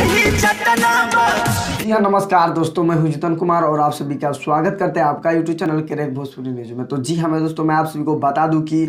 जी हाँ, नमस्कार दोस्तों, मैं हूं जितन कुमार और आप सभी का स्वागत करते हैं आपका YouTube channel crack Bhojpuri news में। तो जी हाँ मैं दोस्तों, मैं आप सभी को बता दूं कि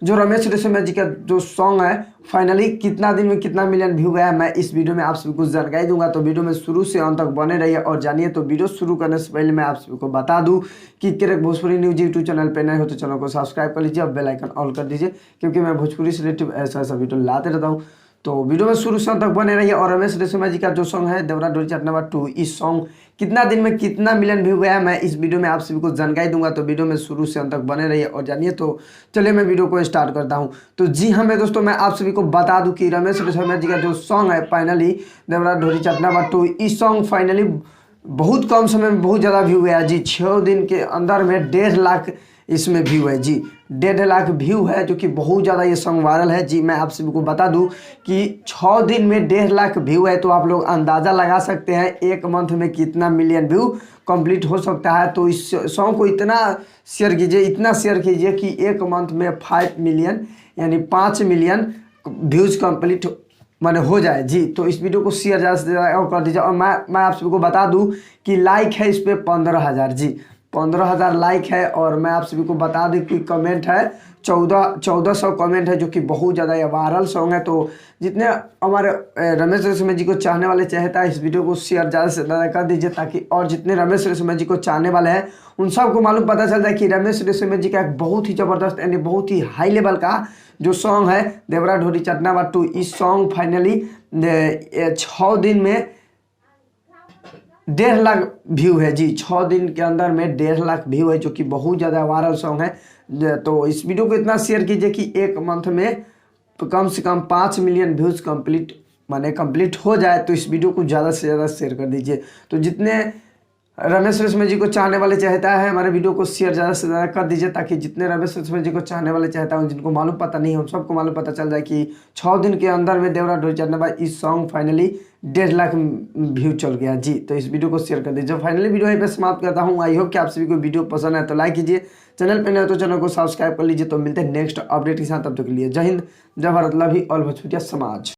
जो रमेश रेशमिया जी का जो सॉन्ग है फाइनली कितना दिन में कितना मिलियन व्यू गया है, मैं इस वीडियो में आप सभी को जानकारी दूंगा। तो वीडियो में शुरू से अंत तक बने रहिए और जानिए। तो वीडियो शुरू करने से पहले मैं आप सभी को बता दूं कि crack Bhojpuri news YouTube channel पर नए हो तो चैनल को सब्सक्राइब कर लीजिए और बेल आइकन ऑल कर दीजिए, क्योंकि मैं भोजपुरी से रिलेटेड ऐसा ऐसा वीडियो लाते रहता हूँ। तो वीडियो में शुरू से अंत तक बने रहिए। और रमेश रेशमिया जी का जो सॉन्ग है देवरा डोरी चैप्टर नंबर 2, इस सॉन्ग कितना दिन में कितना मिलियन व्यू गया है, मैं इस वीडियो में आप सभी को जानकारी दूंगा। तो वीडियो में शुरू से अंत तक बने रहिए और जानिए। तो चलिए मैं वीडियो को स्टार्ट करता हूं। तो जी हाँ मैं दोस्तों, मैं आप सभी को बता दूं कि रमेश रेशमिया जी का जो सॉन्ग है फाइनली देवरा डोरी चैप्टर नंबर 2, इस सॉन्ग फाइनली बहुत कम समय में बहुत ज़्यादा व्यू गया जी। 6 दिन के अंदर में 1.5 लाख इसमें व्यू है जी। 1.5 लाख व्यू है, जो कि बहुत ज़्यादा ये सॉन्ग वायरल है जी। मैं आप सभी को बता दूं कि 6 दिन में 1.5 लाख व्यू है, तो आप लोग अंदाज़ा लगा सकते हैं एक मंथ में कितना मिलियन व्यू कंप्लीट हो सकता है। तो इस सॉन्ग को इतना शेयर कीजिए, इतना शेयर कीजिए कि एक मंथ में 5 मिलियन यानी 5 मिलियन व्यूज़ कंप्लीट मैंने हो जाए जी। तो इस वीडियो को शेयर ज़्यादा से ज़्यादा और कर दीजिए। और मैं आप सभी को बता दूं कि लाइक है इस पर 15,000 जी, 15,000 लाइक है। और मैं आप सभी को बता दूं कि कमेंट है 1400 कमेंट है, जो कि बहुत ज़्यादा ये वायरल सॉन्ग है। तो जितने हमारे रमेश रेशमिया जी को चाहने वाले चाहता है, इस वीडियो को शेयर ज़्यादा से ज़्यादा कर दीजिए, ताकि और जितने रमेश रेशमिया जी को चाहने वाले हैं उन सबको मालूम पता चल जाए कि रमेश रेशमिया जी का एक बहुत ही ज़बरदस्त यानी बहुत ही हाई लेवल का जो सॉन्ग है देवरा डोरी चैप्टर नंबर 2, इस सॉन्ग फाइनली 6 दिन में 1.5 लाख व्यू है जी। 6 दिन के अंदर में 1.5 लाख व्यू है, जो कि बहुत ज़्यादा वायरल सॉन्ग है। तो इस वीडियो को इतना शेयर कीजिए कि एक मंथ में कम से कम 5 मिलियन व्यूज़ कंप्लीट हो जाए। तो इस वीडियो को ज़्यादा से ज़्यादा शेयर कर दीजिए। तो जितने रमेश रेशमिया जी को चाहने वाले चाहता है, हमारे वीडियो को शेयर ज़्यादा से ज़्यादा कर दीजिए, ताकि जितने रमेश रेशमिया जी को चाहने वाले चाहता हूँ, जिनको मालूम पता नहीं है उन सबको मालूम पता चल जाए कि 6 दिन के अंदर में देवरा डोरी चैप्टर नंबर इस सॉन्ग फाइनली 1.5 लाख व्यू चल गया जी। तो इस वीडियो को शेयर कर दीजिए। फाइनली वीडियो यहीं पे समाप्त करता हूँ। आई होप कि आप सभी को वीडियो पसंद है तो लाइक कीजिए, चैनल पर नए तो चैनल को सब्सक्राइब कर लीजिए। तो मिलते हैं नेक्स्ट अपडेट के साथ, तब तक के लिए जय हिंद, जय भारत, लव यू ऑल भोजपुरिया समाज।